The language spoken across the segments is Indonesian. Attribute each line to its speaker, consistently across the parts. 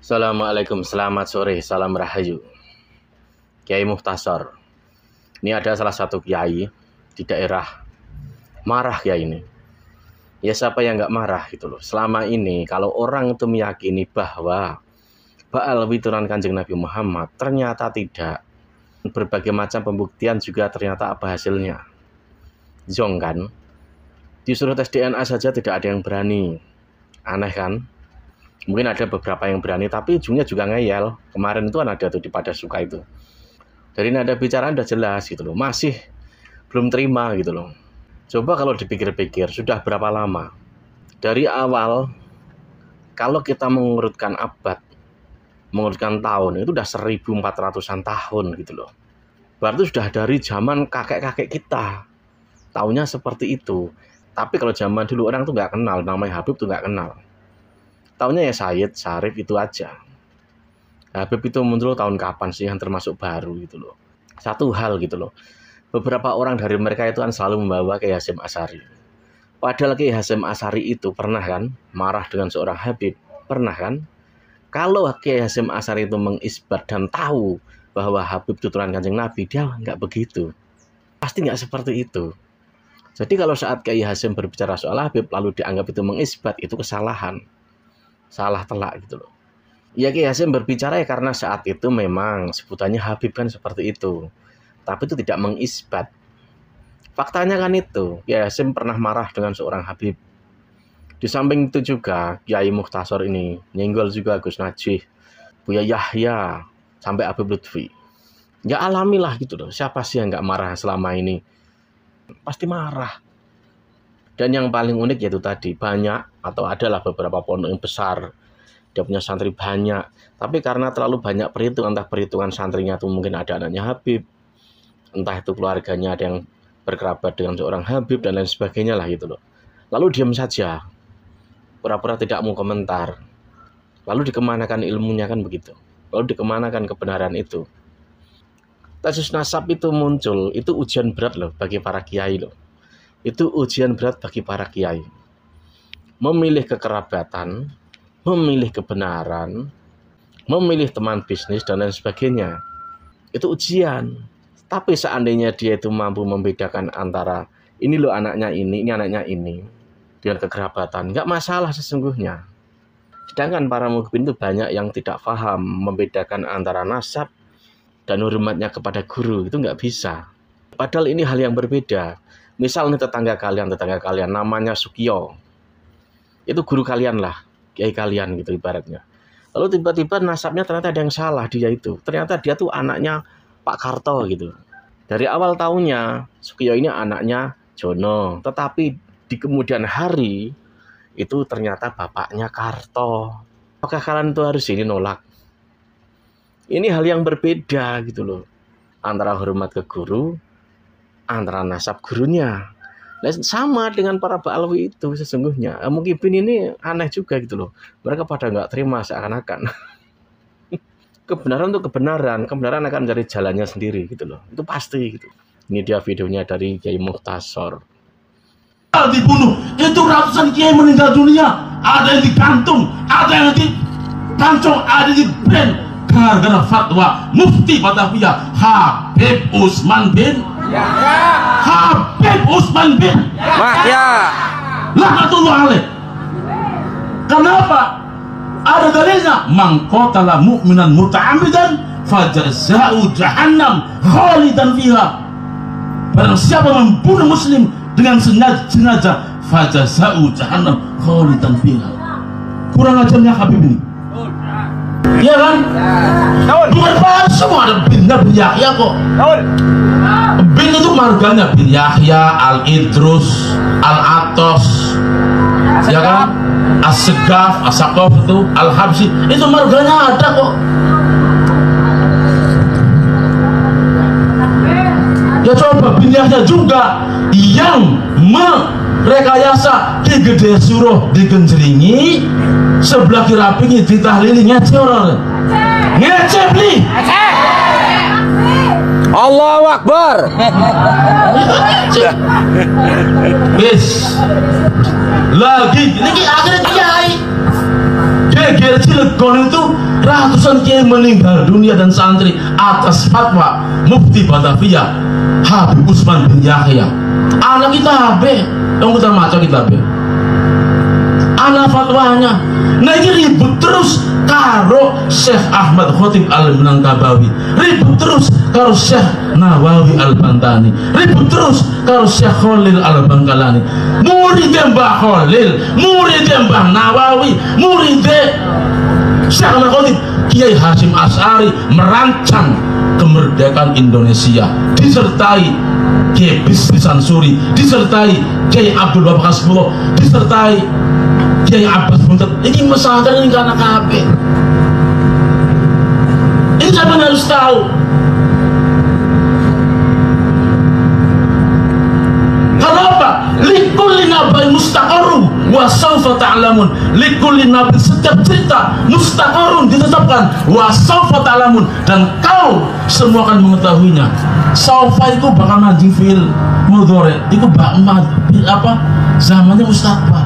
Speaker 1: Assalamualaikum, selamat sore, salam rahayu. Kiai Mukhtasar. Ini ada salah satu kiai di daerah marah kiai ini. Ya siapa yang nggak marah gitu loh. Selama ini kalau orang itu meyakini bahwa Baal wituran Kanjeng Nabi Muhammad, ternyata tidak. Berbagai macam pembuktian juga ternyata apa hasilnya? Zong kan? Disuruh tes DNA saja tidak ada yang berani. Aneh kan? Mungkin ada beberapa yang berani, tapi ujungnya juga ngeyel. Kemarin itu kan ada tuh di Pada Suka itu. Dari nada bicara udah jelas gitu loh. Masih belum terima gitu loh. Coba kalau dipikir-pikir, sudah berapa lama? Dari awal, kalau kita mengurutkan abad, mengurutkan tahun, itu udah 1400-an tahun gitu loh. Berarti sudah dari zaman kakek-kakek kita. Taunya seperti itu. Tapi kalau zaman dulu orang tuh nggak kenal, namanya Habib tuh nggak kenal. Taunya ya Sayyid, Syarif itu aja. Habib itu muncul tahun kapan sih yang termasuk baru gitu loh. Satu hal gitu loh. Beberapa orang dari mereka itu kan selalu membawa Kiai Hasyim Asy'ari. Padahal Kiai Hasyim Asy'ari itu pernah kan marah dengan seorang Habib. Pernah kan? Kalau Kiai Hasyim Asy'ari itu mengisbat dan tahu bahwa Habib itu turunan Kanjeng Nabi, dia nggak begitu. Pasti nggak seperti itu. Jadi kalau saat Kiai Hasyim berbicara soal Habib lalu dianggap itu mengisbat, itu kesalahan. Salah telak gitu loh. Ya Kiai Hasyim berbicara ya karena saat itu memang sebutannya Habib kan seperti itu. Tapi itu tidak mengisbat. Faktanya kan itu, Kiai Hasyim pernah marah dengan seorang Habib. Di samping itu juga Kiai Mukhtasar ini nyenggol juga Gus Najih, Buya Yahya, sampai Habib Lutfi. Ya alamilah gitu loh. Siapa sih yang nggak marah selama ini? Pasti marah. Dan yang paling unik yaitu tadi, banyak atau adalah beberapa pondok yang besar, dia punya santri banyak, tapi karena terlalu banyak perhitungan, entah perhitungan santrinya itu mungkin ada anaknya Habib, entah itu keluarganya ada yang berkerabat dengan seorang Habib dan lain sebagainya lah gitu loh. Lalu diam saja, pura-pura tidak mau komentar. Lalu dikemanakan ilmunya kan begitu. Lalu dikemanakan kebenaran itu. Kasus nasab itu muncul, itu ujian berat loh bagi para kiai loh. Itu ujian berat bagi para kiai. Memilih kekerabatan, memilih kebenaran, memilih teman bisnis dan lain sebagainya. Itu ujian. Tapi seandainya dia itu mampu membedakan antara ini loh anaknya ini anaknya ini dengan kekerabatan, nggak masalah sesungguhnya. Sedangkan para mukmin itu banyak yang tidak paham membedakan antara nasab dan hormatnya kepada guru, itu nggak bisa. Padahal ini hal yang berbeda. Misal nih tetangga kalian namanya Sukiyo. Itu guru kalian lah, kiai kalian gitu ibaratnya. Lalu tiba-tiba nasabnya ternyata ada yang salah dia itu. Ternyata dia tuh anaknya Pak Karto gitu. Dari awal tahunnya Sukiyo ini anaknya Jono, tetapi di kemudian hari itu ternyata bapaknya Karto. Apakah kalian tuh harus ini nolak? Ini hal yang berbeda gitu loh. Antara hormat ke guru, antara nasab gurunya. Nah, sama dengan para Ba'alwi itu sesungguhnya. Mungkin ini aneh juga gitu loh. Mereka pada nggak terima seakan-akan. Kebenaran itu kebenaran akan mencari jalannya sendiri gitu loh. Itu pasti gitu. Ini dia videonya dari Kiai Mukhtasar.
Speaker 2: Dibunuh, itu ratusan kiai meninggal dunia. Ada yang digantung, ada yang dipancung, ada yang di-brand gara-gara fatwa Mufti Batavia Habib Utsman bin Habib Utsman bin
Speaker 3: Yahya
Speaker 2: laknatullah alaih. Kenapa? Ada dalilnya. Man qatala mu'minan muta'ammidan fajaza'u jahannam khalidan fiha. Barang siapa membunuh muslim dengan sengaja fajaza'u jahannam khalidan fiha. Kurang ajarnya Habib ini. Iya kan? Bukan palsu, ada bin Yahya kok. Bin itu marganya bin Yahya, Al-Idrus, Al-Atos, ya kan? As-Segaf, As-Saqaf itu, Al-Habsi, itu marganya ada kok. Ya coba bin Yahya juga yang merekayasa di Gede Suruh digenjeringi, sebelah kiri pingi ditahlili ngece orang. Ngece beli.
Speaker 3: Allahu Akbar.
Speaker 2: Bis lagi ini akhirnya kiai Geger Cilegon itu ratusan kiai meninggal dunia dan santri atas fatwa Mufti Batavia Habib Usman bin Yahya. Anak kita Habib, yang kita baca kita Habib. Anak fatwanya. Nah ini ribut terus karo Syekh Ahmad Khotib Al-Minangkabawi, ribut terus karo Syekh Nawawi Al-Bantani, ribut terus karo Syekh Khalil Al-Bangkalani. Muridnya Mbah Khalil, muridnya Mbah Nawawi, muridnya Syekh Ahmad Khotib Kiai Hasyim Asy'ari merancang kemerdekaan Indonesia, disertai Kiai Bisri Sansuri, disertai Kiai Abdul Wahab Hasbullah, disertai Kiai Abbas Buntet. Ini masalah ini karena KB. Ini siapa yang harus tahu? Kenapa? Likulli nabain mustaqarrun wa sawfa ta'lamun. Likulli nabi, setiap cerita mustaqarrun ditetapkan wa sawfa ta'lamun, dan kau semua akan mengetahuinya. Sawfa itu bakal mandi fil mudhari, itu apa? Zamannya mustaqbal.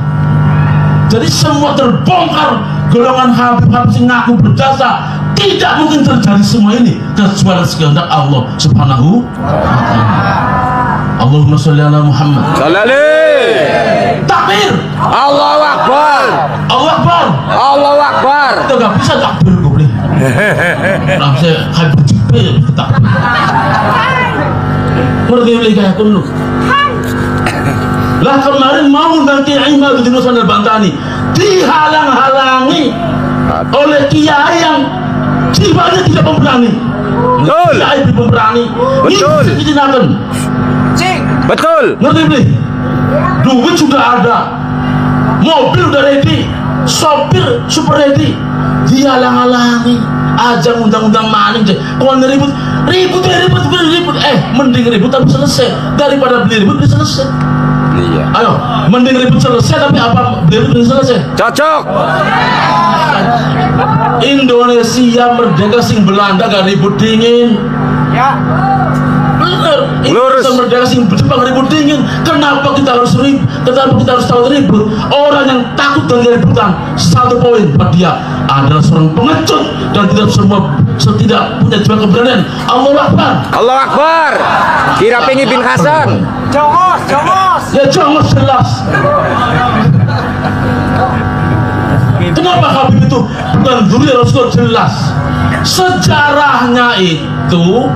Speaker 2: Jadi semua terbongkar. Golongan Habib-Habib yang ngaku berjasa, tidak mungkin terjadi semua ini kecuali sekehendak Allah Subhanahu wa ta'ala. Allahumma sholli ala Muhammad. Takbir.
Speaker 3: Allahu Akbar.
Speaker 2: Allahu Akbar.
Speaker 3: Allahu Akbar.
Speaker 2: Kita nggak bisa takbir kok boleh. Nah, saya Habib Jibril takbir. Ngerti boleh kayak kuno. Lah kemarin mau nanti Imaduddin Usman Al-Bantani dihalang-halangi oleh kiai yang jiwanya tidak pemberani.
Speaker 3: Betul.
Speaker 2: Kiai tidak pemberani.
Speaker 3: Betul. Betul.
Speaker 2: Ngerti boleh? Duit sudah ada, mobil udah ready, sopir super ready, dihalang-halangi. Ajang undang-undang maning deh. Kalau ribut, mending ribut tapi selesai daripada beli ribut bisa selesai.
Speaker 3: Iya.
Speaker 2: Ayo, mending ribut selesai tapi apa beli ribut bisa selesai.
Speaker 3: Cocok.
Speaker 2: Indonesia merdeka sing Belanda gak ribut dingin. Ya. Bener. Indonesia merdeka sing Jepang ribut dingin. Kenapa kita harus ribut? Kenapa kita harus tahu ribut? Orang yang takut dengan ributan, satu poin buat dia adalah seorang pengecut dan tidak punya jiwa keberanian. Allahu Akbar.
Speaker 3: Allahu Akbar. Kira pengi bin Hasan.
Speaker 4: Jongos.
Speaker 2: Ya jongos jelas. Kenapa Habib itu bukan dzurriyyah Rasul? Jelas. Sejarahnya itu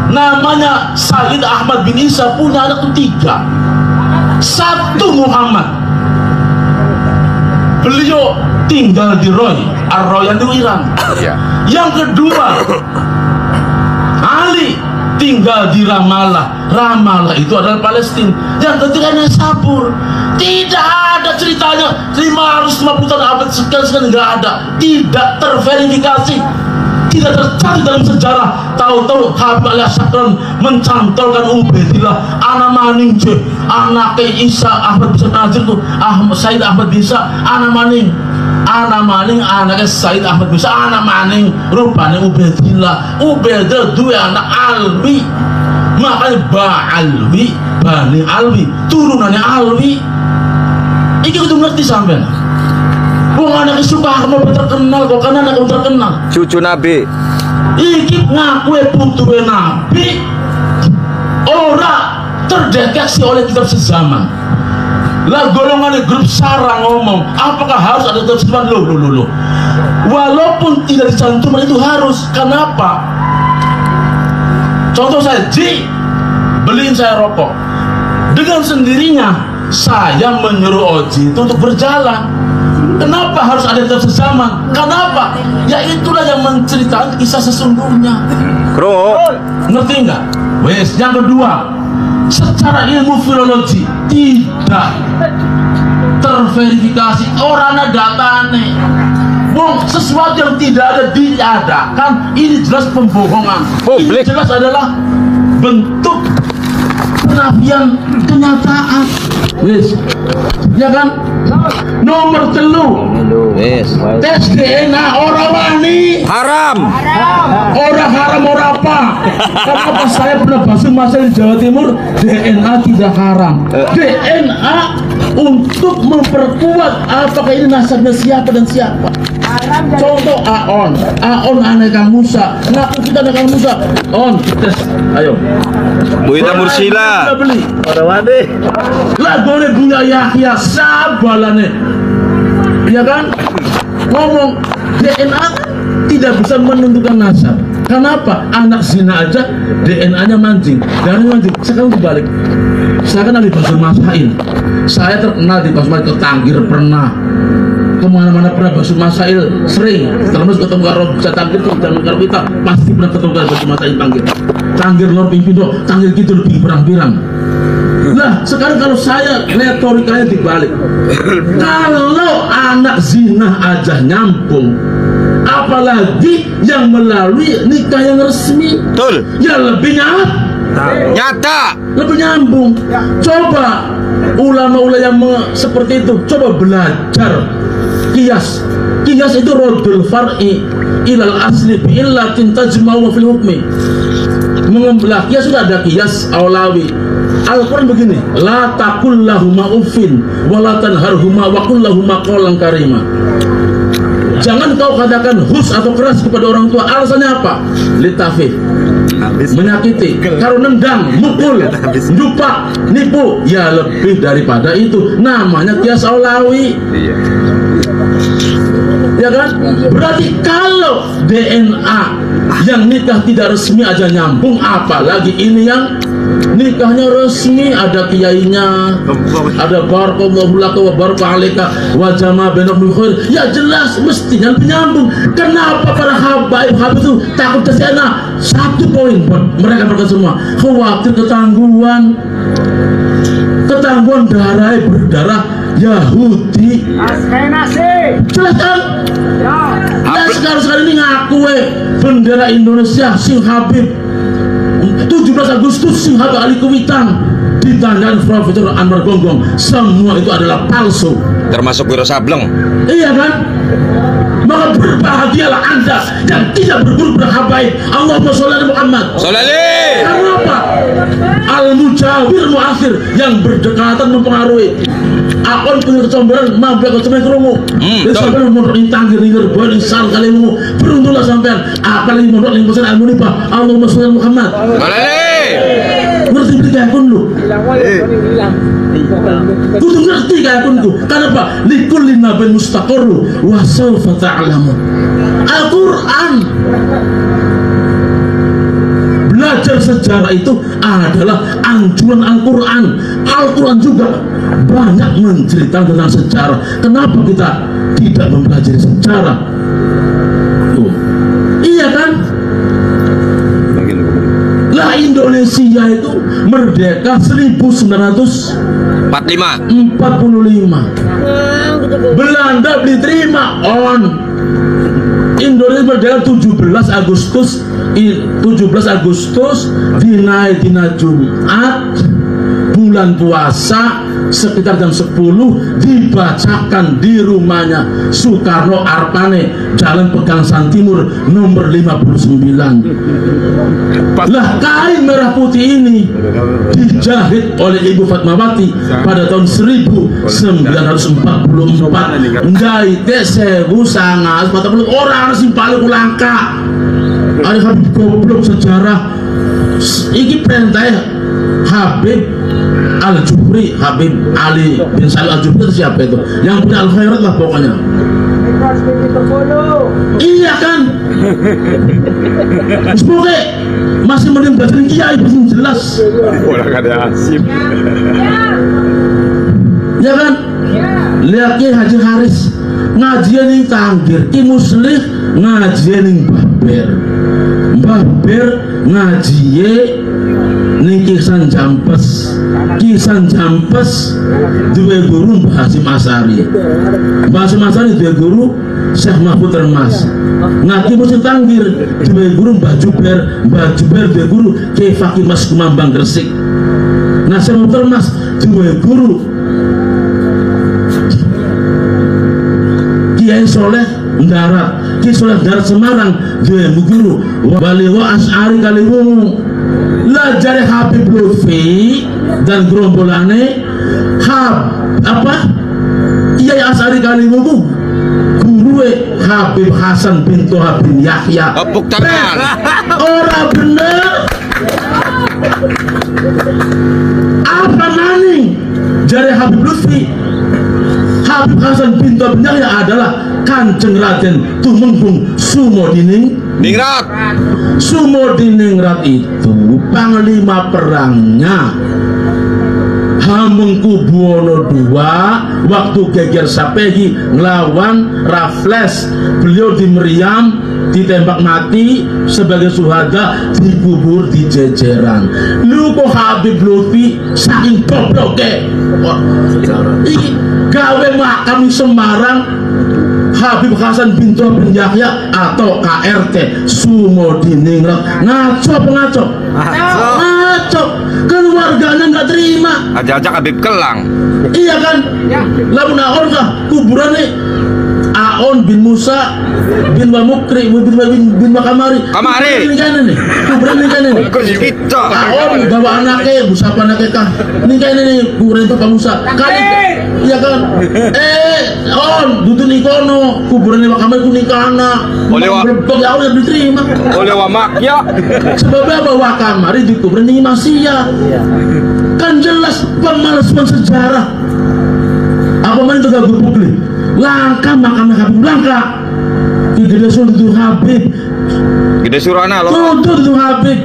Speaker 2: namanya Sayyid Ahmad bin Isa punya anak itu 3. Satu Muhammad. Beliau tinggal di Ar-Royan di Iran. Yang kedua Ali tinggal di Ramallah. Ramallah itu adalah Palestina. Yang ketiganya Sabur. Tidak ada ceritanya 550 tahun abad sekian nggak ada. Tidak terverifikasi, tidak tercatat dalam sejarah. Tahu-tahu Habib Al-Syakran mencantolkan Ubaidillah anak maning je, anak Isa Ahmad bin Nazir itu Said Ahmad bisa anak maning. Anak maning anaknya Said Ahmad bisa anak maning rupanya Ubaidillah. Ubaidillah dua anak Alwi, makanya Ba'alwi, Bani Alwi, turunannya Alwi. Iki kudu ngerti sampean. Wong anak Soekarno terkenal kok, kan anak terkenal.
Speaker 3: Cucu Nabi.
Speaker 2: Iki ngaku putuwe Nabi. Ora terdeteksi oleh kitab sezaman. Lah golongan grup sarang ngomong, apakah harus ada kitab sezaman? Loh. Walaupun tidak dicantumkan itu harus. Kenapa? Contoh saya, beliin saya rokok. Dengan sendirinya saya menyuruh Oji itu untuk berjalan. Kenapa harus ada kitab sezaman? Kenapa? Ya itulah yang menceritakan kisah sesungguhnya.
Speaker 3: Bro,
Speaker 2: ngerti nggak? Wes, yang kedua, secara ilmu filologi tidak terverifikasi. Orang ada datane. Wong sesuatu yang tidak ada diadakan, ini jelas pembohongan. Ini jelas adalah bentuk penafian kenyataan. Wes, ya kan? Nomor 3, tes DNA orang wani
Speaker 3: haram.
Speaker 2: Orang haram orang apa? Kenapa saya pernah bahas masalah di Jawa Timur, DNA tidak haram. DNA untuk memperkuat apakah ini nasabnya siapa dan siapa. Contoh Aon aneh Kang Musa, ngaku kita ada Kang Musa. On, tes, ayo.
Speaker 3: Bu Ita Mursila.
Speaker 2: Kita beli. Lagone punya Yahya sabalane. Ya kan? Ngomong DNA kan tidak bisa menentukan nasab. Kenapa? Anak zina aja DNA-nya mancing. Dari mancing. Sekarang dibalik. Saya kan di Basur Masail. Saya terkenal di Basur Masail, ke Tanggir pernah. Kemana-mana pernah Basur Masail sering. Terus ketemu karo bisa Tanggir tuh jangan karo kita pasti pernah ketemu karo Basur Masail Tanggir. Tanggir Lor Pimpindo, Tanggir gitu lebih pirang-pirang. Nah sekarang kalau saya retorikanya dibalik. Kalau anak zina aja nyampung, apalagi yang melalui nikah yang resmi,
Speaker 3: Betul.
Speaker 2: ya lebih
Speaker 3: Nyata.
Speaker 2: lebih nyambung. Coba ulama-ulama yang seperti itu coba belajar kias. Kias itu rodul far'i ilal asli bi illatin tajma'u fil hukmi. Mengembelah kias sudah ada kias aulawi. Al-Quran begini, la taqul lahuma uffin wa la tanharhuma wa qul lahuma qawlan karima. Jangan kau katakan hus atau keras kepada orang tua. Alasannya apa? Litafif, menyakiti, kalau nendang, mukul, jupak, nipu, ya lebih daripada itu. Namanya kias aulawi. Ya kan? Berarti kalau DNA yang nikah tidak resmi aja nyambung, apalagi ini yang nikahnya resmi, ada kiainya, ada barakallahu laka wa baraka alaika wa jama bainakum khair. Ya jelas mestinya lebih nyambung. Kenapa para habaib itu takut kesana? Satu poin buat mereka semua, khawatir ketangguhan darah berdarah Yahudi. Jelas kan? Ya sekarang ini ngaku bendera Indonesia sing Habib 17 Agustus sing Habib Ali Kuwitan ditandakan Profesor Anwar Gonggong. Semua itu adalah palsu,
Speaker 3: Termasuk Wiro Sableng.
Speaker 2: iya kan? Maka berbahagialah Anda yang tidak berguru berhabaib. Allahumma sholli ala Muhammad.
Speaker 3: Sholali.
Speaker 2: Karena apa? Al-mujawir mu'akhir, yang berdekatan mempengaruhi. Akon punya kecomberan, mampu aku sampai kerungu. Sampai mondok ini tanggir ini berbuat insal kalimu. Beruntunglah sampean. Apalagi mondok yang pesan al-munibah. Allahumma sholli ala Muhammad.
Speaker 3: Sholali.
Speaker 2: Ngerti kayak pun lu. Kudu ngerti kayak pun tuh. Kenapa? Likulli nabin mustaqarru wa sawfa ta'lamun. Al-Quran. Belajar sejarah itu adalah anjuran Al-Quran. Al-Quran juga banyak menceritakan tentang sejarah. Kenapa kita tidak mempelajari sejarah? Tuh. Iya kan? Lah Indonesia itu merdeka 1945. Belanda diterima on. Indonesia merdeka 17 Agustus dina Jumat, bulan puasa, sekitar jam 10 dibacakan di rumahnya Soekarno Arpane, Jalan Pegangsaan Timur nomor 59. Lah kain merah putih ini dijahit oleh Ibu Fatmawati pada tahun 1944. Jahitnya 1940 orang sing paling langka. Ada Habib goblok sejarah. Iki perintah Habib Al-Jufri, Habib Ali bin Salim Al-Jufri itu siapa itu? Yang punya Al-Khairat lah pokoknya. Iya kan? Semoga masih mending belajar kiai belum jelas. Ya kan? Lihat Kiai Haji Haris ngajian yang Tanggir, Ki Muslih ngajian yang Baber ngajian ning Kisan Jampes duwe guru Mbah Hasyim Asy'ari. Mbah Hasyim Asy'ari duwe guru Syekh Mahfud Termas. Ngaji Musim Tanggir duwe guru Mbah Juber duwe guru Kiai Fakih Mas Kumambang Gresik. Nah Syekh Mahfud Termas duwe guru Kiai Soleh Darat. Kiai Soleh Darat Semarang duwe guru Waliwo Asy'ari Kaliwungu. Lah jari Habib Lutfi dan gerombolane Kiai Asy'ari Kaliwungu guru duwe Habib Hasan bin Toha bin Yahya.
Speaker 3: Tepuk tangan.
Speaker 2: Ora bener. Apa maning jare Habib Lutfi? Habib Hasan bin Toha bin Yahya adalah Kanjeng Raden Tumenggung Sumodining
Speaker 3: Ningrat.
Speaker 2: Sumodiningrat itu panglima perangnya Hamengkubuwono II waktu geger Sapegi ngelawan Raffles. Beliau di Meriam ditembak mati sebagai suhada, dikubur di Jejeran. Lu kok Habib Lutfi saking gobloke iki gawe makam Semarang Habib Hasan bin Toha bin Yahya atau KRT Sumodiningrat. Ngaco. Keluarganya nggak terima.
Speaker 3: Ajak-ajak Habib Kelang.
Speaker 2: Iya kan? Lamun Aon kah kuburannya Aon bin Musa bin Wamukri bin Makamari. Ini kan nih kuburan ini kan nih.
Speaker 3: Kita.
Speaker 2: Aon bawa anaknya, busapa anaknya kah? Ini kan nih kuburan itu Pak Musa. Kali, iya kan? On duduk nikono kuburannya Makamari kunikana.
Speaker 3: Oleh wa.
Speaker 2: Belum ya udah diterima.
Speaker 3: Oleh wamak ya.
Speaker 2: Sebabnya bahwa Makamari di kuburan ini masih ya. Kan jelas pemalsuan sejarah. Apa main itu gak publik? Langkah makamnya Habib, langkah. Gede suruh Habib.
Speaker 3: Gede surana loh.
Speaker 2: Tuntut Habib.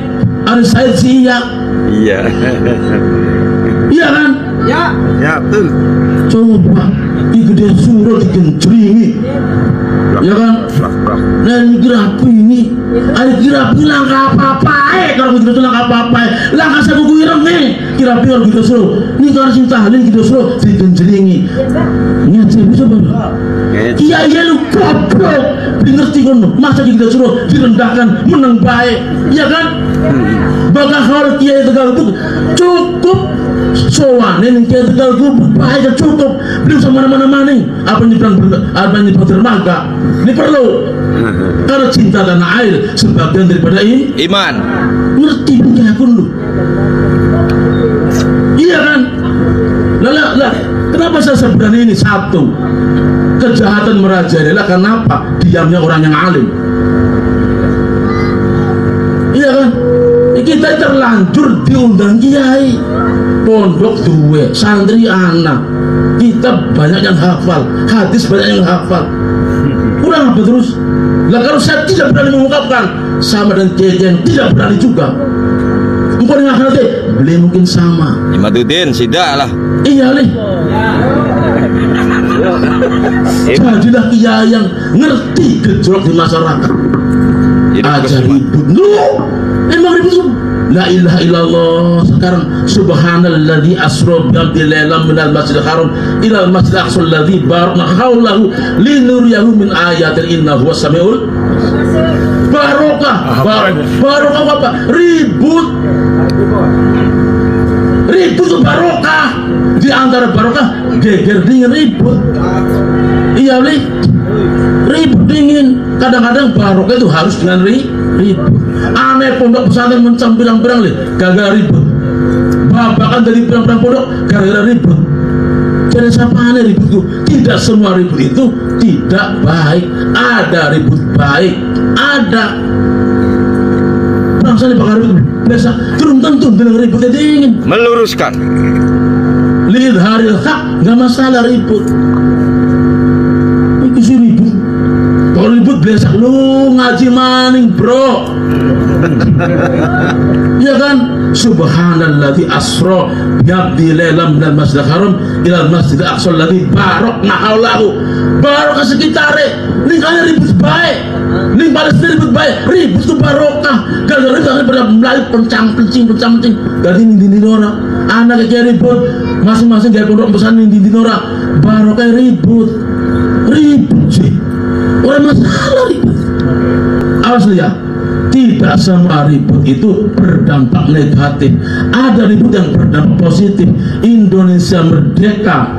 Speaker 2: Ada Said Siya.
Speaker 3: Iya.
Speaker 2: Iya kan?
Speaker 3: Ya betul.
Speaker 2: Coba gede suruh digenjringi. Ya kan? Dan Girapi ini ada Girapi langkah apa-apa kalau gitu langkah apa-apa langkah saya buku ireng nih Girapi kalau gitu suruh ini kalau cinta halin gitu suruh digenjringi nyat saya bisa bang iya lu goblok ngerti kan masa gitu suruh direndahkan menang baik ya kan bakal kalau kiai Tegal itu cukup soan ini kiai Tegal itu baik cukup belum sama mana-mana nih apa yang dibilang dermaga ini perlu karena cinta tanah air sebagian daripada
Speaker 3: iman.
Speaker 2: Ngerti punya akun lu iya kan lah kenapa saya berani ini? Satu, kejahatan merajalela karena apa? Diamnya orang yang alim. Iya kan? Kita terlanjur diundang kiai pondok duwe santri anak kita banyak yang hafal hadis, banyak yang hafal kurang apa terus lah kalau saya tidak berani mengungkapkan sama dan kiai yang tidak berani juga engkau yang akhiratnya beli mungkin sama
Speaker 3: Imaduddin sidak lah.
Speaker 2: iya nih jadilah kiai yang ngerti gejolak di masyarakat aja ribut emang ribut la ilaha illallah sekarang subhanalladzi asra bi abdil lam minal masjidil haram ila al masjidil aqsa alladzi barakna haulahu linuriyahu min ayatin innahu wasamiul barokah. Barokah apa? Ribut tuh barokah. Di antara barokah geger dingin ribut. Iya li ribut dingin. Kadang-kadang barokah itu harus dengan ribut. Aneh pondok pesantren mencam pirang-pirang li gagal ribut. Babakan dari pirang-pirang pondok gara-gara ribut. Jadi siapa aneh ribut itu? Tidak semua ribut itu tidak baik. Ada ribut baik, ada. Bangsa bakal ribut biasa. Turun tentu dengan ributnya dingin.
Speaker 3: Meluruskan.
Speaker 2: Lidharil hak nggak masalah ribut. Itu sih ribut. Kalau ribut biasa lu ngaji maning bro. Ya kan? Subhanalladzi asra bi lailam minal masjidil haram ila masjidil aqsa alladzi barakna haulahu. Barokah sekitare lingkanya ribut baik. Ling Palestina ribut baik. Ribut itu barokah. Gara-gara itu pada melalui pencing. Dari di Nora anak kayak ribut masing-masing kayak pondok pesan di Nora barokah ribut sih. Orang masalah ribut. Awas lihat. Tidak semua ribut itu berdampak negatif. Ada ribut yang berdampak positif. Indonesia merdeka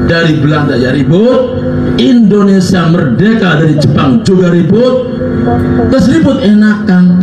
Speaker 2: dari Belanda ya ribut. Indonesia merdeka dari Jepang juga ribut. Terus ribut enakan.